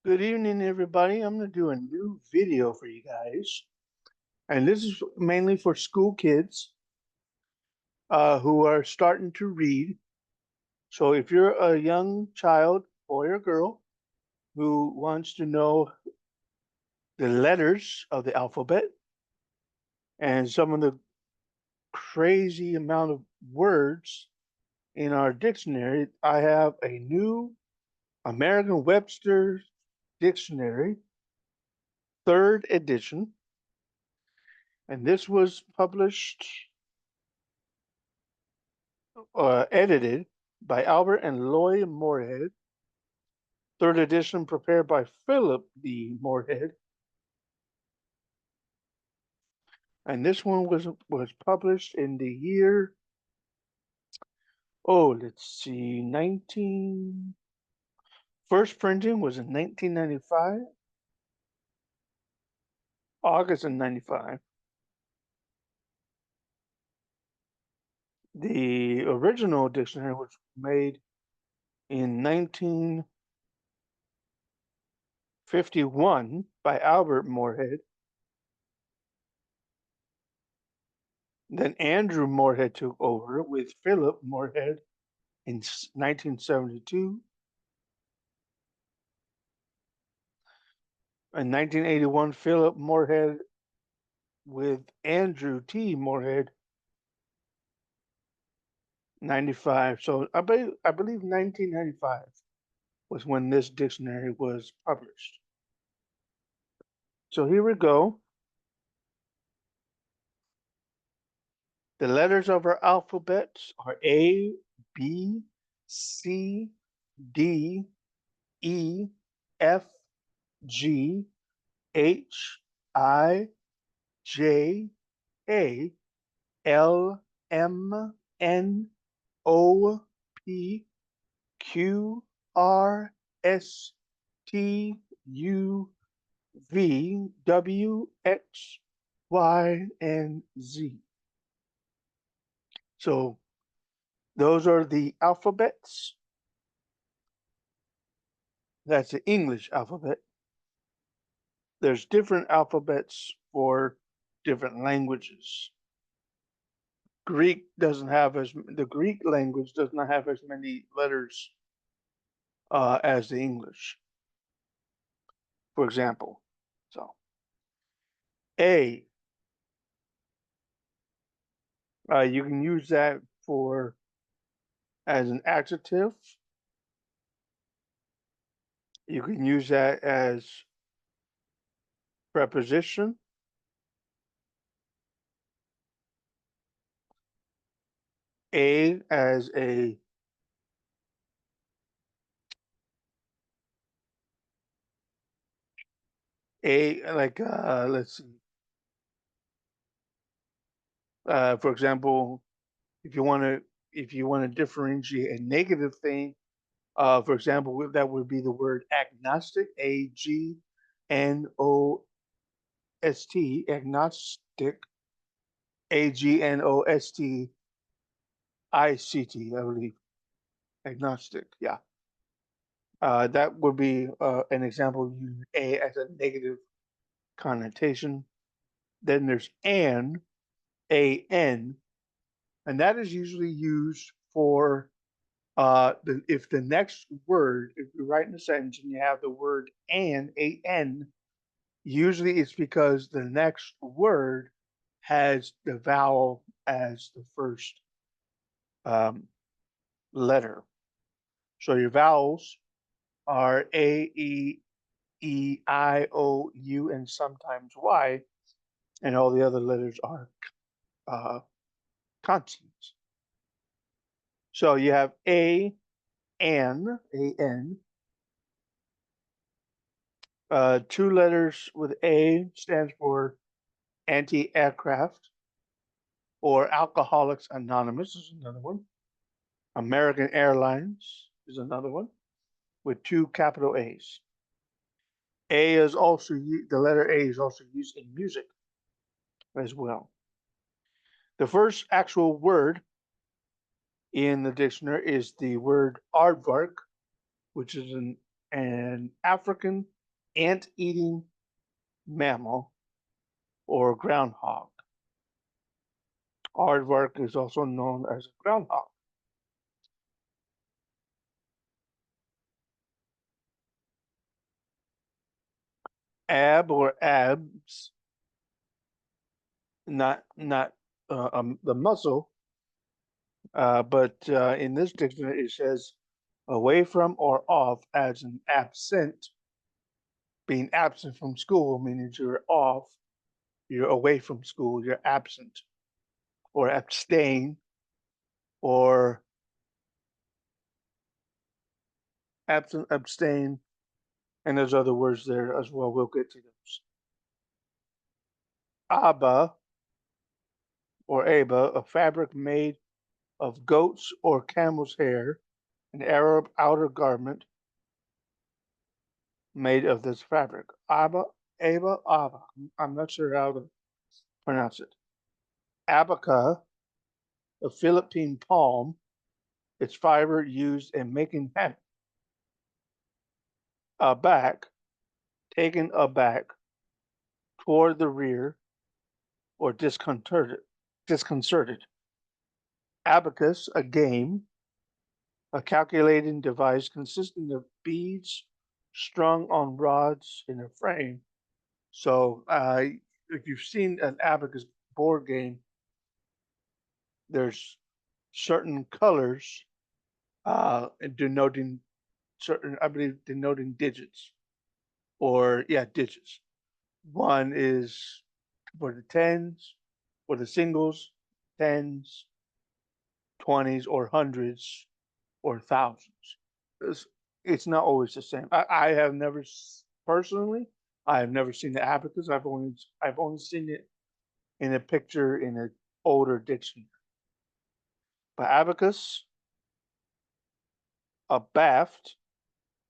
Good evening, everybody. I'm going to do a new video for you guys. And this is mainly for school kids who are starting to read. So if you're a young child, boy or girl, who wants to know the letters of the alphabet and some of the crazy amount of words in our dictionary, I have a new American Webster Dictionary, third edition. And this was published edited by Albert and Loy Moorhead, third edition prepared by Philip D. Moorhead, and this one was published in the year, let's see, 19 first printing was in 1995, August of 95. The original dictionary was made in 1951 by Albert Moorhead. Then Andrew Moorhead took over with Philip Moorhead in 1972. In 1981, Philip Moorhead with Andrew T. Moorhead, 95. So I believe 1995 was when this dictionary was published. So here we go. The letters of our alphabet are A, B, C, D, E, F, G, H, I, J, A, L, M, N, O, P, Q, R, S, T, U, V, W, X, Y, and Z. So those are the alphabets. That's the English alphabet. There's different alphabets for different languages. The Greek language does not have as many letters as the English, for example. So A, you can use that for as an adjective. You can use that as preposition. A as a like let's see. For example, if you want to differentiate a negative thing, for example, that would be the word agnostic, agnostic, agnostict, I believe, agnostic. Yeah, that would be an example using a as a negative connotation. Then there's an, and that is usually used for if the next word, if you're writing a sentence and you have the word an, usually it's because the next word has the vowel as the first um, letter. So your vowels are A, I, O, U, and sometimes Y, and all the other letters are uh, consonants. So you have an, two letters with A stands for anti-aircraft, or Alcoholics Anonymous is another one. American Airlines is another one with two capital A's. A is also the letter A is also used in music as well. The first actual word in the dictionary is the word aardvark, which is an African ant-eating mammal or groundhog. Aardvark is also known as a groundhog. Ab or abs, not the muscle, but in this dictionary it says away from or off as an absent, being absent from school, meaning you're off, you're away from school, you're absent, or abstain, or absent, abstain, and there's other words there as well. We'll get to those. Aba or aba, a fabric made of goat's or camel's hair, an Arab outer garment made of this fabric. Aba, aba. I'm not sure how to pronounce it. Abaca, a Philippine palm, its fiber used in making hemp. Aback, taken aback, toward the rear, or disconcerted. Disconcerted. Abacus, a game, a calculating device consisting of beads strung on rods in a frame. So, if you've seen an abacus board game, there's certain colors denoting certain, I believe, denoting digits, or yeah, digits. One is for the tens, for the singles, tens, 20s, or hundreds, or thousands. It's, it's not always the same. I have never personally, I have never seen the abacus. I've only seen it in a picture in an older dictionary. But abacus, a baft,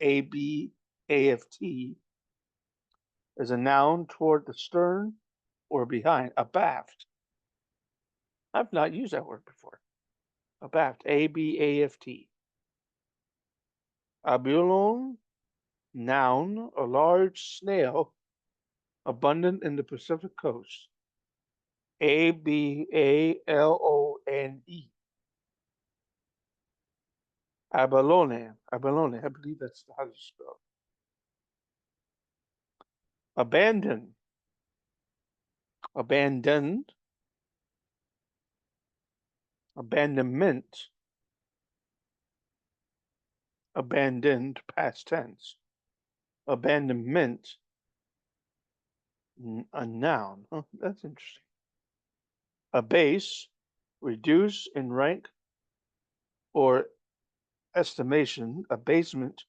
ABAFT, is a noun toward the stern or behind. A baft. I've not used that word before. A baft, ABAFT. Abalone, noun, a large snail abundant in the Pacific coast. Abalone. Abalone. Abalone. I believe that's how it's spelled. Abandon. Abandoned. Abandonment. Abandoned, past tense. Abandonment, a noun. Oh, that's interesting. Abase, reduce in rank or estimation. Abasement.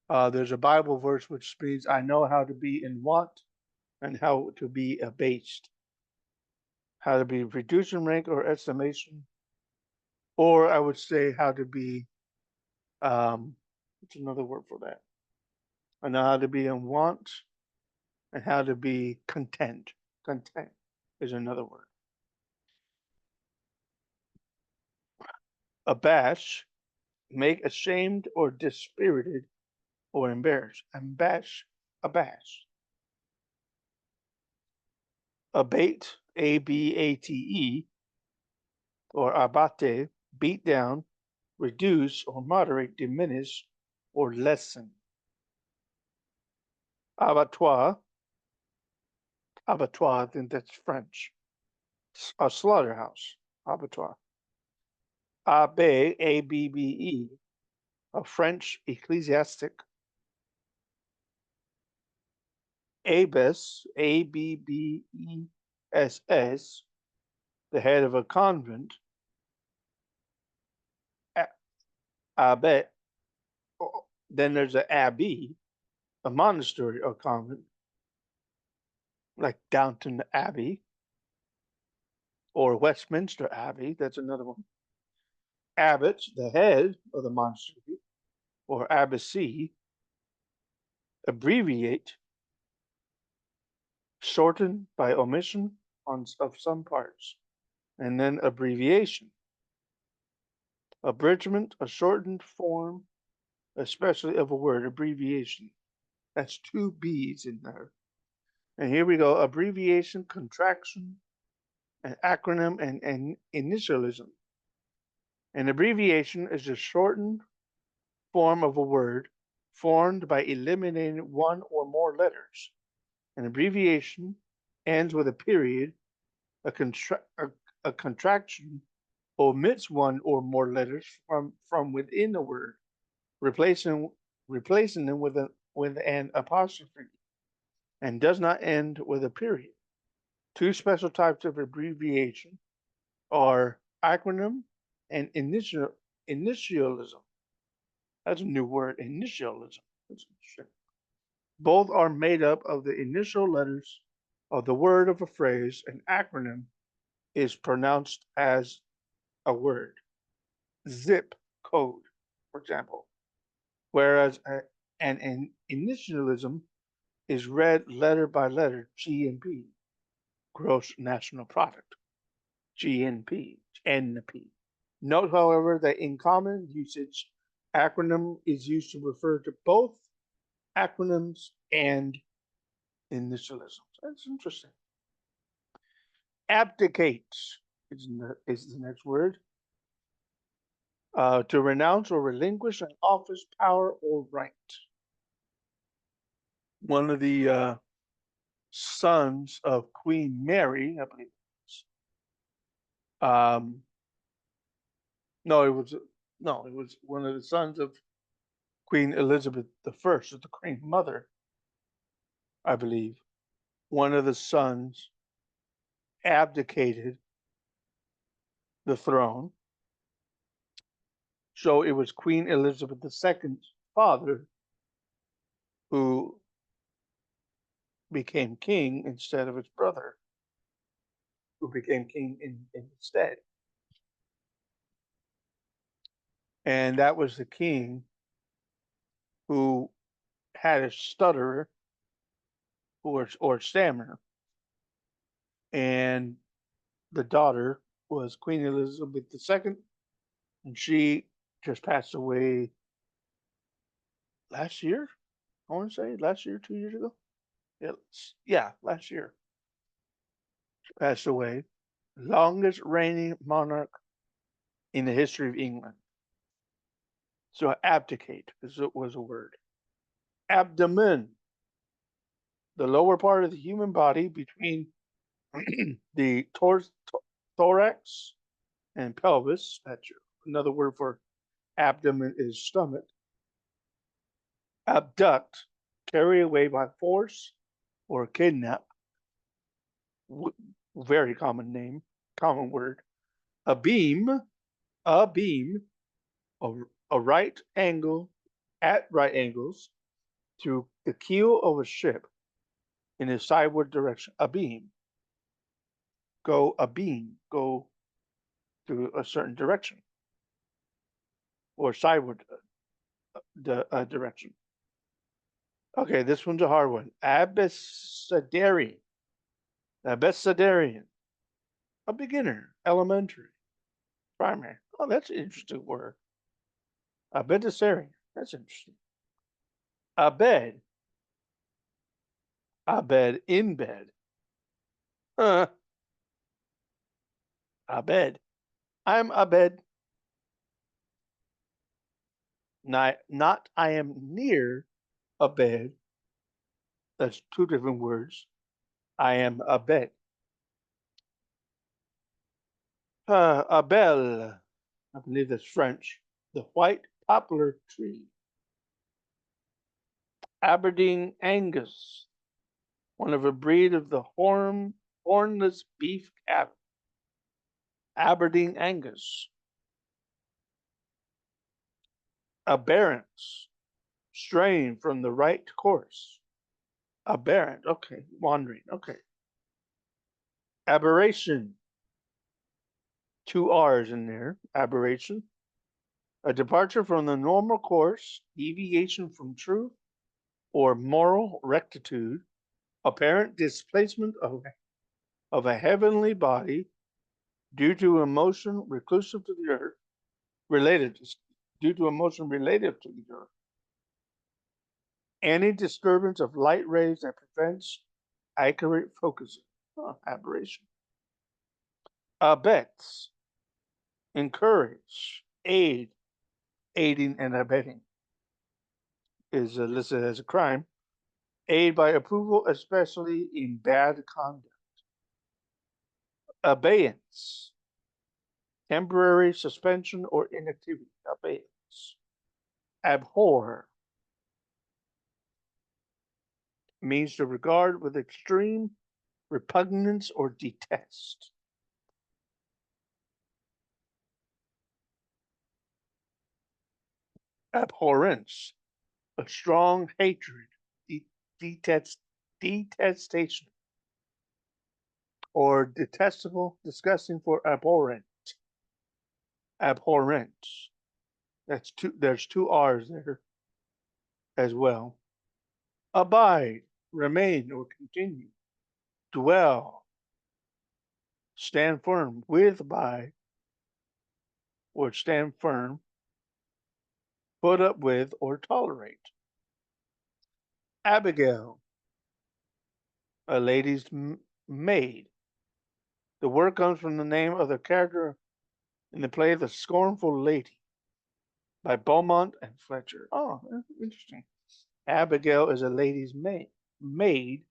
There's a Bible verse which means I know how to be in want and how to be abased. How to be reduced in rank or estimation, or I would say how to be. What's another word for that? I know how to be in want and how to be content. Content is another word. Abash, make ashamed or dispirited or embarrassed. Abash. Abate, Abate, or abate, beat down, reduce or moderate, diminish, or lessen. Abattoir, I think that's French. A slaughterhouse, abattoir. Abbe, Abbe, a French ecclesiastic. Abbess, Abbess, the head of a convent. Abbe, then there's an abbey, a monastery or convent, like Downton Abbey or Westminster Abbey. That's another one. Abbot, the head of the monastery or abbacy. Abbreviate, shorten by omission of some parts. And then abbreviation. Abridgment, a shortened form especially of a word, abbreviation. That's two B's in there. And here we go, abbreviation, contraction, an acronym, and initialism. An abbreviation is a shortened form of a word formed by eliminating one or more letters. An abbreviation ends with a period. A contraction omits one or more letters from within a word, replacing replacing them with an apostrophe, and does not end with a period. Two special types of abbreviation are acronym and initialism. That's a new word, initialism. That's interesting. Both are made up of the initial letters of the word of a phrase. An acronym is pronounced as a word. Zip code, for example. Whereas an initialism is read letter by letter, GNP, gross national product, GNP, NP. Note, however, that in common usage, acronym is used to refer to both acronyms and initialisms. That's interesting. Abdicate is the next word. To renounce or relinquish an office, power, or right. One of the sons of Queen Mary, I believe. Um, no, it was one of the sons of Queen Elizabeth the First, the Queen Mother, I believe. One of the sons abdicated the throne, so it was Queen Elizabeth II's father who became king instead of his brother, who became king instead. And that was the king who had a stutterer or stammer. And the daughter was Queen Elizabeth II, and she just passed away last year. I want to say last year, 2 years ago. Yeah, last year. She passed away. Longest reigning monarch in the history of England. So abdicate was a word. Abdomen, the lower part of the human body between the thorax and pelvis. That's another word for abdomen is stomach. Abduct, carry away by force or kidnap. Very common word. A beam, a beam, a right angle, at right angles to the keel of a ship in a sideward direction. A beam. Go to a certain direction or sideward direction. Okay, this one's a hard one. Abecedarian. Abecedarian. A beginner, elementary, primary. Oh, that's an interesting word. Abecedarian. That's interesting. Abed. Abed, in bed. Abed. I'm abed. Not I am near a bed. That's two different words. I am abed. Abel. I believe that's French. The white poplar tree. Aberdeen Angus. One of a breed of the hornless beef cattle. Aberdeen Angus. Aberrance. Straying from the right course. Aberrant. Okay. Wandering. Okay. Aberration. Two R's in there. Aberration. A departure from the normal course, deviation from truth, or moral rectitude, apparent displacement of a heavenly body due to emotion reclusive to the earth, due to emotion related to the earth. Any disturbance of light rays that prevents accurate focusing. Aberration. Abets. Encourage. Aid. Aiding and abetting is listed as a crime. Aid by approval, especially in bad conduct. Abeyance. Temporary suspension or inactivity. Abeyance. Abhor means to regard with extreme repugnance or detest. Abhorrence, a strong hatred, detestation, or detestable, disgusting for abhorrent. Abhorrent. That's two. There's two R's there as well. Abide, remain, or continue. Dwell, stand firm with, by, or stand firm, put up with, or tolerate. Abigail, a lady's maid. The word comes from the name of the character in the play The Scornful Lady by Beaumont and Fletcher. Oh, interesting. Abigail is a lady's maid,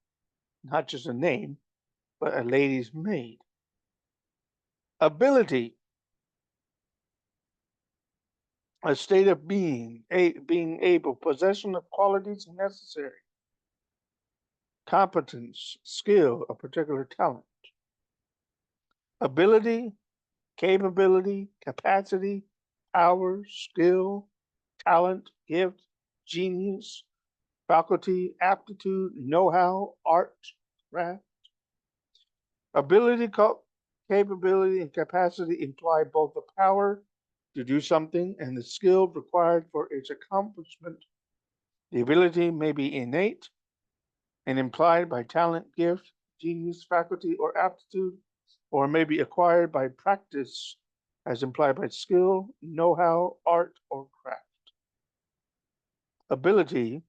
not just a name, but a lady's maid. Ability, a state of being able, possession of qualities necessary. Competence, skill, a particular talent. Ability, capability, capacity, power, skill, talent, gift, genius, faculty, aptitude, know-how, art, craft. Ability, capability, and capacity imply both the power to do something and the skill required for its accomplishment. The ability may be innate and implied by talent, gift, genius, faculty, or aptitude, or may be acquired by practice as implied by skill, know-how, art, or craft. Ability,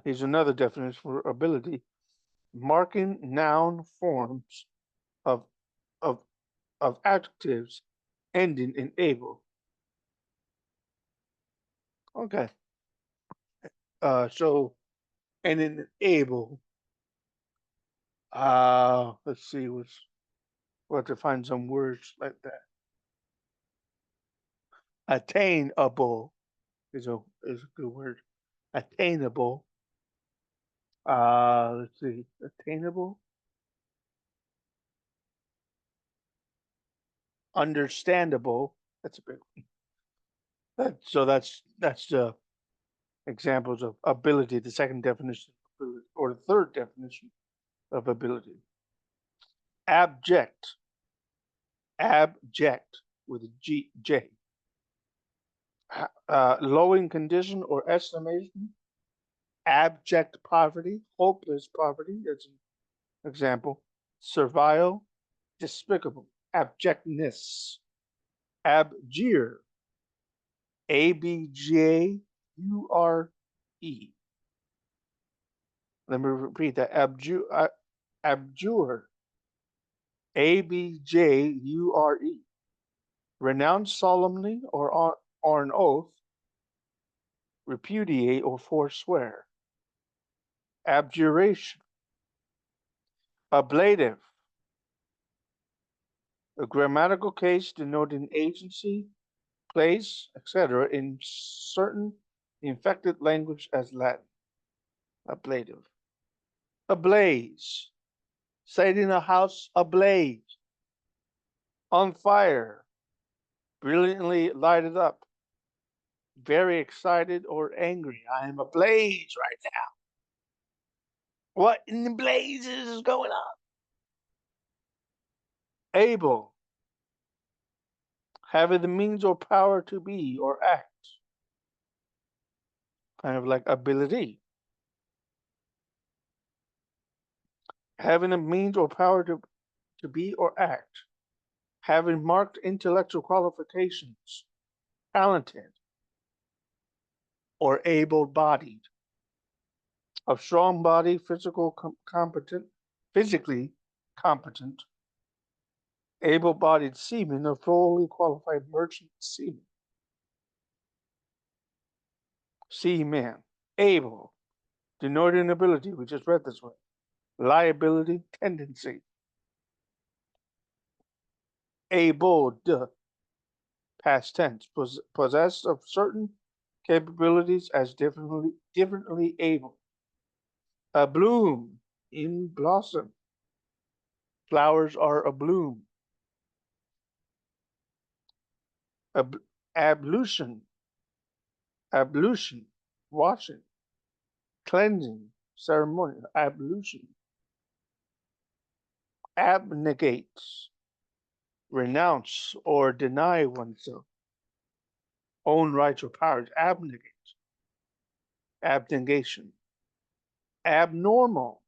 here's another definition for ability, marking noun forms of, of, of adjectives ending in able. Okay. So, and in able, let's see, we'll have to find some words like that. Attainable is a good word. Attainable. Let's see, attainable. Understandable. That's a big one. That's the examples of ability. The second definition of ability, or the third definition of ability. Abject. Abject with a J. Lowing condition or estimation. Abject poverty, hopeless poverty. That's an example. Servile, despicable. Abjectness. Abjure. Abjure. Let me repeat that. Abjure. Abjure. Renounce solemnly or an oath. Repudiate or forswear. Abjuration. Ablative. A grammatical case denoting agency, place, etc. in certain infected language as Latin. Ablative. Ablaze. Setting a house ablaze. On fire. Brilliantly lighted up. Very excited or angry. I am ablaze right now. What in the blazes is going on? Able. Having the means or power to be or act. Kind of like ability. Having a means or power to be or act. Having marked intellectual qualifications. Talented. or able-bodied. Of strong body, physically competent, able-bodied seamen or fully qualified merchant seamen. Seaman, able, denoting ability. We just read this one. Liability, tendency. Able, past tense, possessed of certain capabilities as differently able. A bloom, in blossom. Flowers are abloom. Ablution, washing, cleansing, ceremony, ablution. Abnegate, renounce or deny oneself. Own rights or powers, abnegate. Abnegation. Abnormal,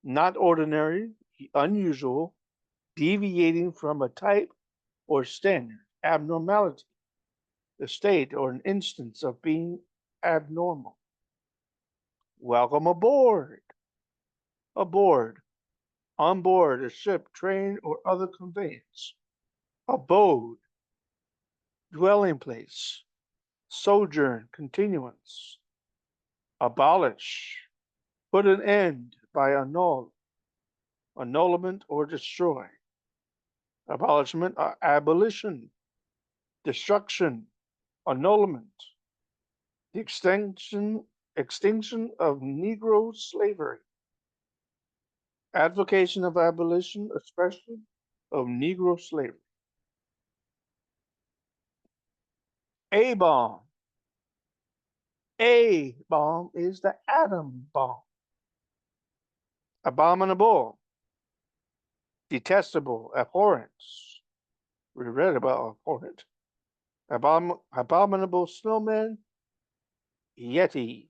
not ordinary, unusual, deviating from a type or standard. Abnormality, the state or an instance of being abnormal. Welcome aboard. Aboard, on board a ship, train, or other conveyance. Abode, dwelling place. Sojourn, continuance. Abolish, put an end by annulment or destroy. Abolishment, abolition, destruction, annulment. The extinction of Negro slavery. Advocation of abolition, especially of Negro slavery. A-bomb. A-bomb is the atom bomb. Abominable, detestable, abhorrent. We read about abhorrent. Abominable snowman, Yeti.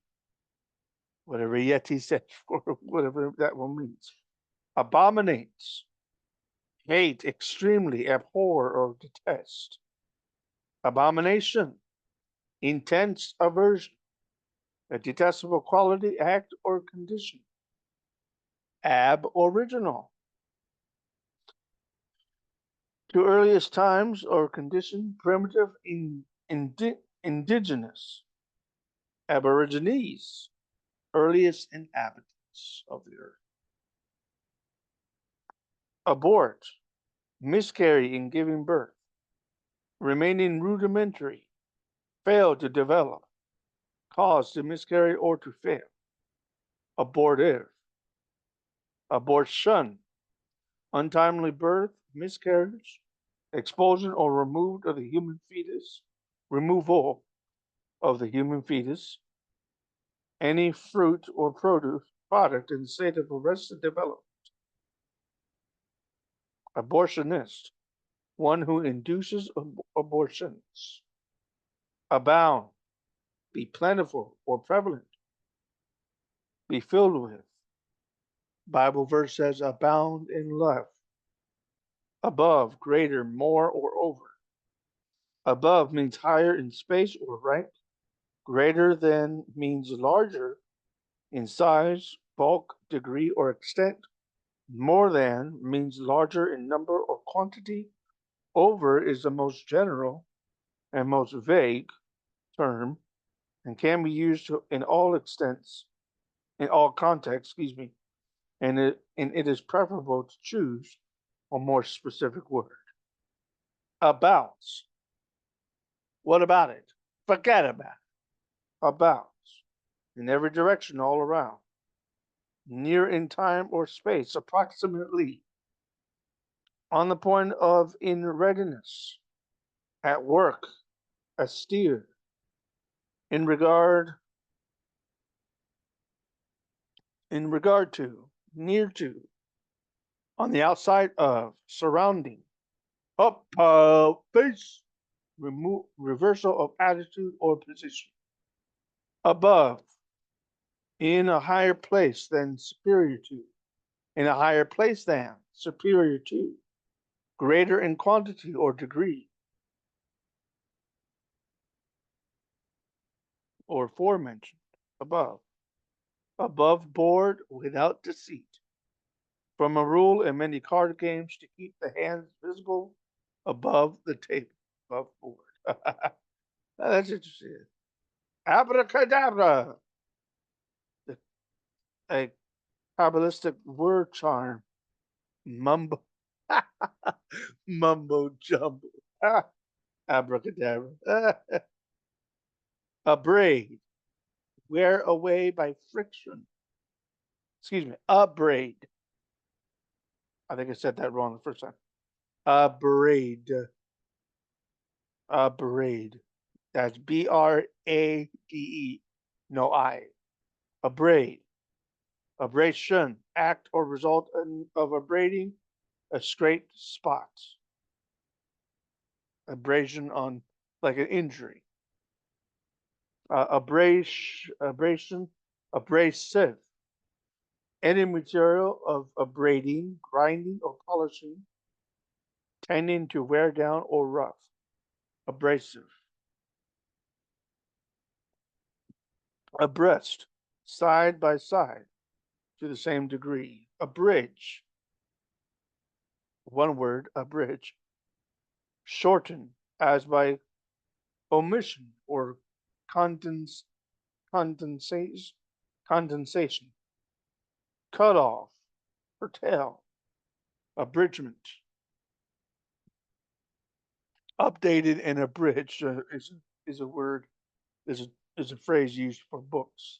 Whatever Yeti said for whatever that one means. Abominates, hate, extremely, abhor, or detest. Abomination, intense aversion, a detestable quality, act, or condition. Aboriginal, to earliest times or condition, primitive, indigenous. Aborigines, earliest inhabitants of the earth. Abort, miscarry in giving birth. Remaining rudimentary, fail to develop, cause to miscarry or to fail. Abortive, abortion, untimely birth, miscarriage, expulsion or removal of the human fetus, any fruit or product in the state of arrested development. Abortionist, one who induces abortions. Abound, be plentiful or prevalent, be filled with. Bible verse says, abound in love. Above, greater, more, or over. Above means higher in space or rank. Greater than means larger in size, bulk, degree, or extent. More than means larger in number or quantity. Over is the most general and most vague term and can be used in all contexts, and it is preferable to choose a more specific word. About. What about it? Forget about it. About. In every direction, all around. Near in time or space, approximately. On the point of in readiness. At work. Austere. In regard to. Near to. On the outside of. Surrounding. Up, face. Reversal of attitude or position. Above, in a higher place than superior to, in a higher place than superior to, greater in quantity or degree. or aforementioned above. Above board without deceit. From a rule in many card games to keep the hands visible above the table, above board. That's interesting. Abracadabra, a Kabbalistic word charm. Mumbo, mumbo jumbo. Abracadabra. Abrade, wear away by friction. Excuse me, abrade. I think I said that wrong the first time. Abrade. Abrade. That's B-R-A-D-E. No I. Abrade. Abrasion, act or result of abrading a scraped spot. Abrasion on like an injury. Abrasion, abrasive. Any material of abrading, grinding, or polishing, tending to wear down or rough. Abrasive. Abreast, side by side, to the same degree. Abridge. One word, abridge. Shorten, as by omission or condensation, condensation. Cut off, curtail, abridgment. Updated and abridged is a word, is a phrase used for books.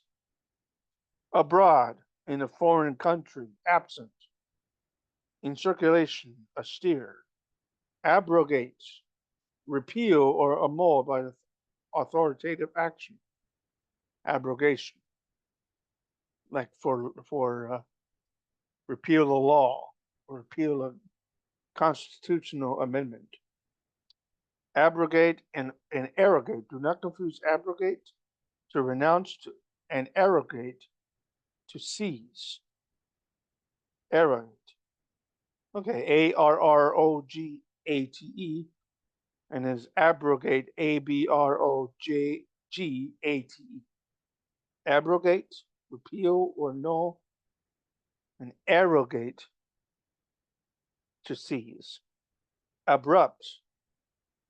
Abroad, in a foreign country, absent. In circulation, austere. Abrogate, repeal or annul by the authoritative action. Abrogation, like for repeal a law or repeal a constitutional amendment. Abrogate and arrogate. Do not confuse abrogate to renounce and arrogate to seize. Arrogate. Okay, ARROGATE, and is abrogate, ABROGATE. Abrogate, repeal or null, and arrogate to seize. Abrupt,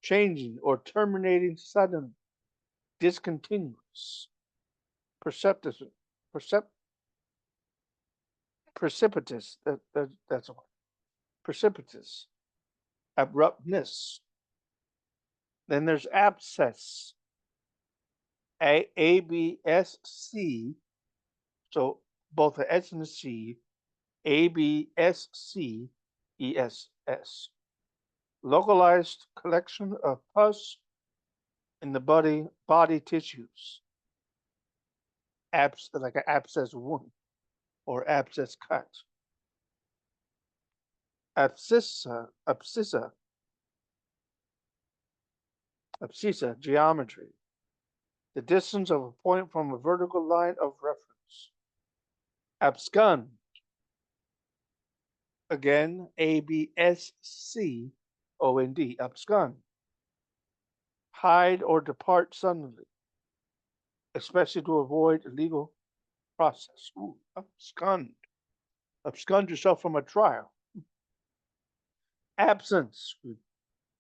changing or terminating sudden, discontinuous. Precipitous, precipitous, that's a word. Precipitous, abruptness. Then there's abscess, ABSC, so both the S and the C, ABSCESS. Localized collection of pus in the body tissues. Like an abscess wound or abscess cut. Abscissa, geometry. The distance of a point from a vertical line of reference. Abscond. Again, ABSCOND. Abscond. Hide or depart suddenly, especially to avoid a legal process. Ooh, abscond. Abscond yourself from a trial. Absence.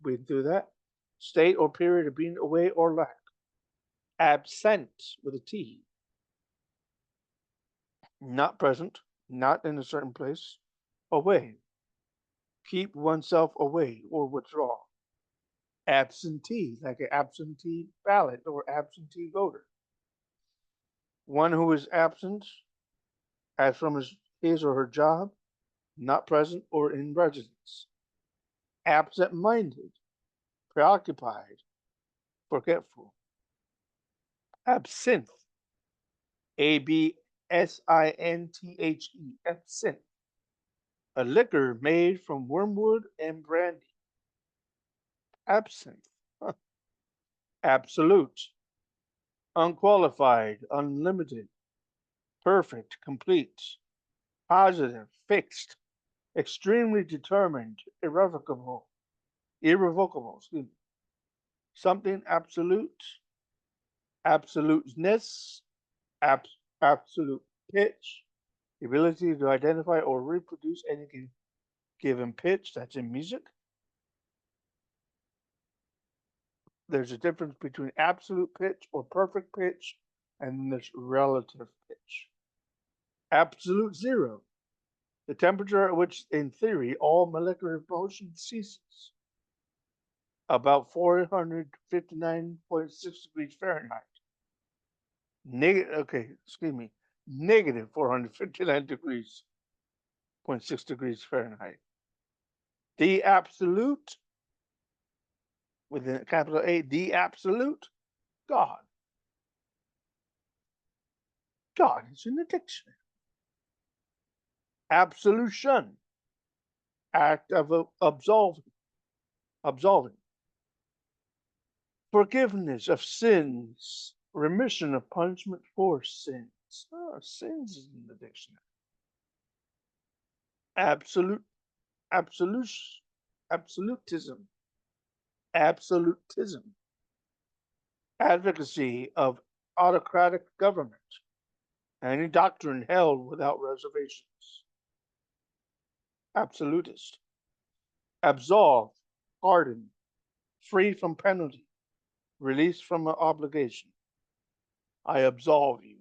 We do that. State or period of being away or lack. Absent with a T. Not present, not in a certain place. Away. Keep oneself away or withdraw. Absentee, like an absentee ballot or absentee voter. One who is absent, as from his or her job, not present or in residence. Absent-minded, preoccupied, forgetful. Absinthe, ABSINTHE, absinthe. A liquor made from wormwood and brandy. Absinthe. Huh. Absolute. Unqualified, unlimited, perfect, complete, positive, fixed, extremely determined, irrevocable, excuse me. Something absolute, absoluteness, absolute pitch, the ability to identify or reproduce any given pitch. That's in music. There's a difference between absolute pitch or perfect pitch, and then there's relative pitch. Absolute zero, the temperature at which, in theory, all molecular motion ceases, about 459.6 degrees Fahrenheit. Negative 459 degrees, 0.6 degrees Fahrenheit. The absolute, with a capital A, the absolute, God. God is in the dictionary. Absolution, act of absolving. Forgiveness of sins, remission of punishment for sins. Oh, sins is in the dictionary. Absolute, absolutism, absolutism. Advocacy of autocratic government. Any doctrine held without reservations. Absolutist. Absolve, pardon, free from penalty, released from an obligation. I absolve you.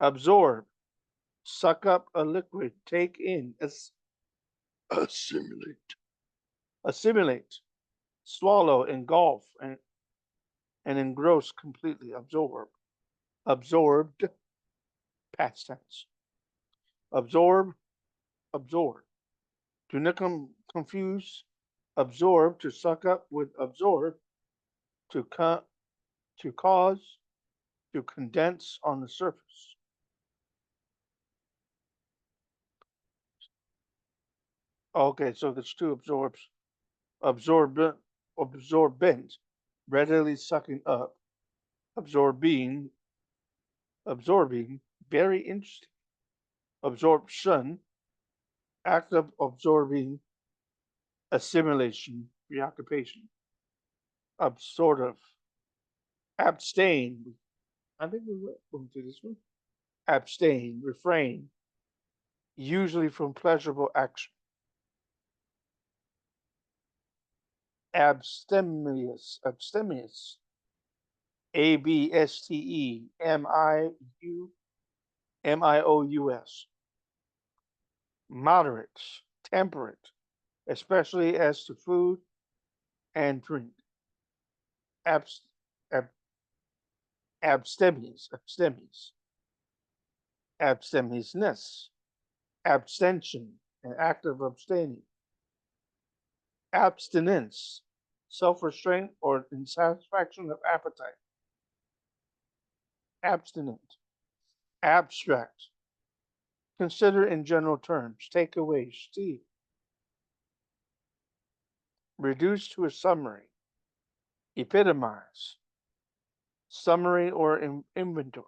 Absorb, suck up a liquid, take in, assimilate, swallow, engulf, and engross completely. Absorb, absorbed, past tense. Absorb, absorb. Do not confuse absorb, to suck up, with absorb, to cause, to condense on the surface. Okay, so there's two absorbs. Absorbent, readily sucking up. Absorbing, very interesting. Absorption, act of absorbing, assimilation, preoccupation. Absorptive, abstain. I think we went through this one. Abstain, refrain, usually from pleasurable action. Abstemious, ABSTEMIOUS. Moderate, temperate, especially as to food and drink. Abstemious, abstemiousness, abstention, an act of abstaining. Abstinence, self-restraint or insatisfaction of appetite. Abstinent. Abstract, consider in general terms, take away, steal. Reduce to a summary. Epitomize, summary or inventory.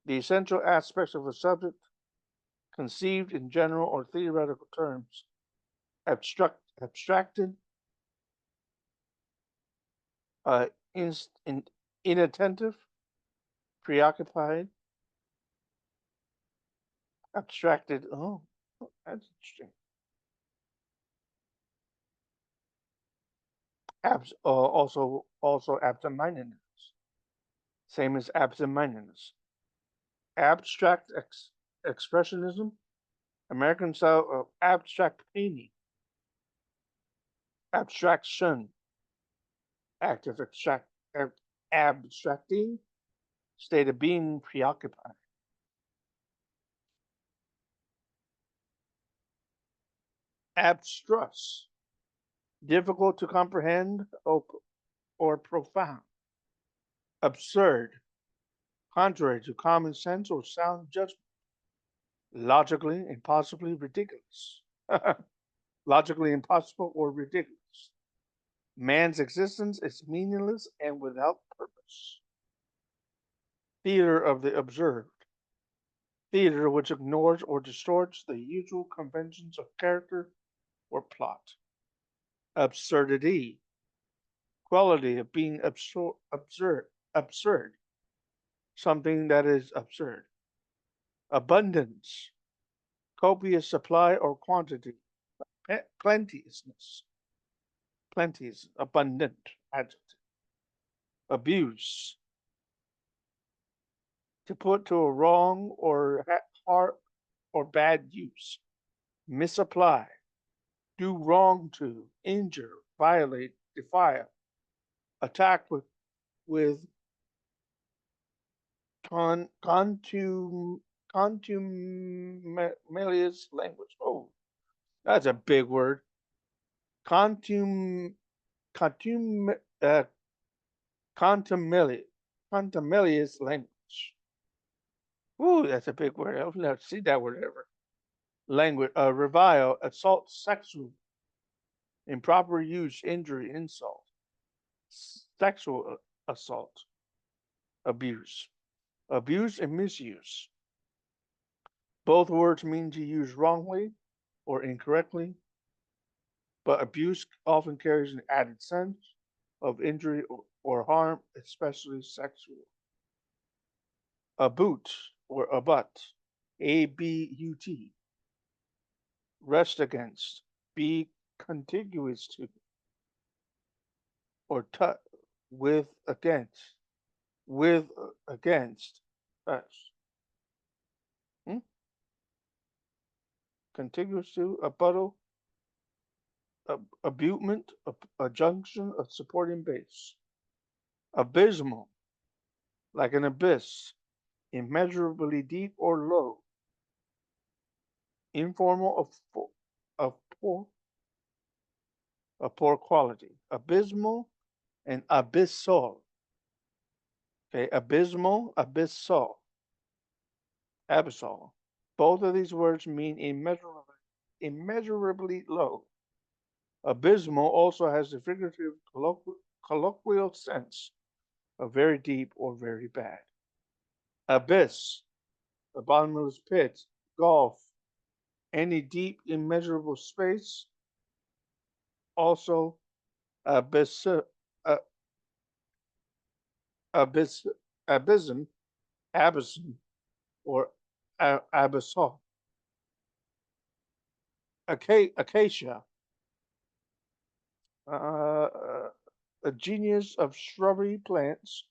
The essential aspects of a subject conceived in general or theoretical terms. Abstracted, inattentive, preoccupied. Abstracted, oh, that's interesting. Also absent-mindedness. Same as absent-mindedness. Abstract expressionism, American style of abstract painting. Abstraction, act of abstracting, state of being preoccupied. Abstruse, difficult to comprehend or profound. Absurd, contrary to common sense or sound judgment. Logically and possibly ridiculous. Logically impossible or ridiculous. Man's existence is meaningless and without purpose. Theater of the observed. Theater which ignores or distorts the usual conventions of character or plot. Absurdity, quality of being absurd, something that is absurd. Abundance, copious supply or quantity. Plenteousness, plenteous, abundant, adjective. Abuse, to put to a wrong or hard or bad use. Misapply, do wrong to, injure, violate, defile, attack with contumelious language. Oh, that's a big word. Contum, contum, uh, contumelious language. Ooh, that's a big word. I've never seen that word ever. Language, revile, assault, sexual, improper use, injury, insult, sexual assault, abuse, abuse and misuse. Both words mean to use wrongly or incorrectly, but abuse often carries an added sense of injury or harm, especially sexual. Abut or abut, A-B-U-T, rest against, be contiguous to, or with against, with against, touch. Hmm? Contiguous to, abuttal, abutment, a junction, a supporting base. Abysmal, like an abyss, immeasurably deep or low. Informal, of poor, a poor quality. Abysmal and abyssal. Okay, abysmal, abyssal, abyssal. Both of these words mean immeasurably low. Abysmal also has the figurative colloquial sense of very deep or very bad. Abyss, the bottomless pit, gulf, any deep, immeasurable space. Also, abyss, uh, abyss, abysm, abysm, or abyssal. Acacia, a genus of shrubbery plants.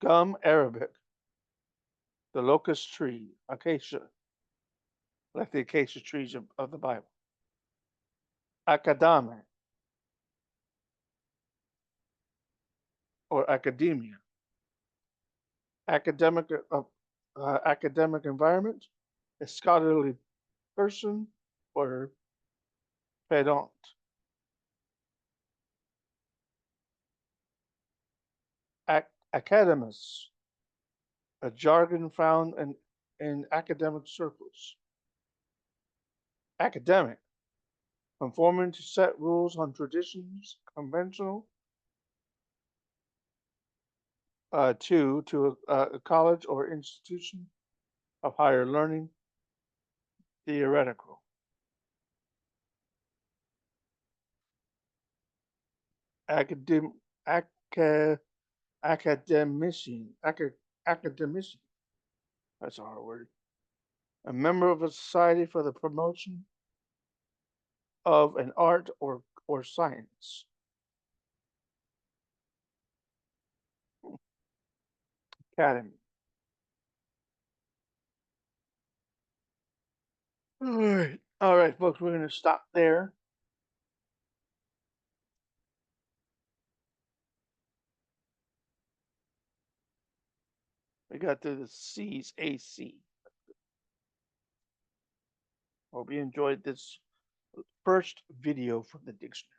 Gum Arabic, the locust tree, acacia, like the acacia trees of the Bible. Academe, or academia, academic environment, a scholarly person, or pedant. Academus, a jargon found in academic circles. Academic, conforming to set rules on traditions, conventional, to a college or institution of higher learning, theoretical. Academ, aca, academician, academician, that's a hard word. A member of a society for the promotion of an art or science. Academy. All right, folks, we're going to stop there. We got to the C's, AC. Hope you enjoyed this first video from the dictionary.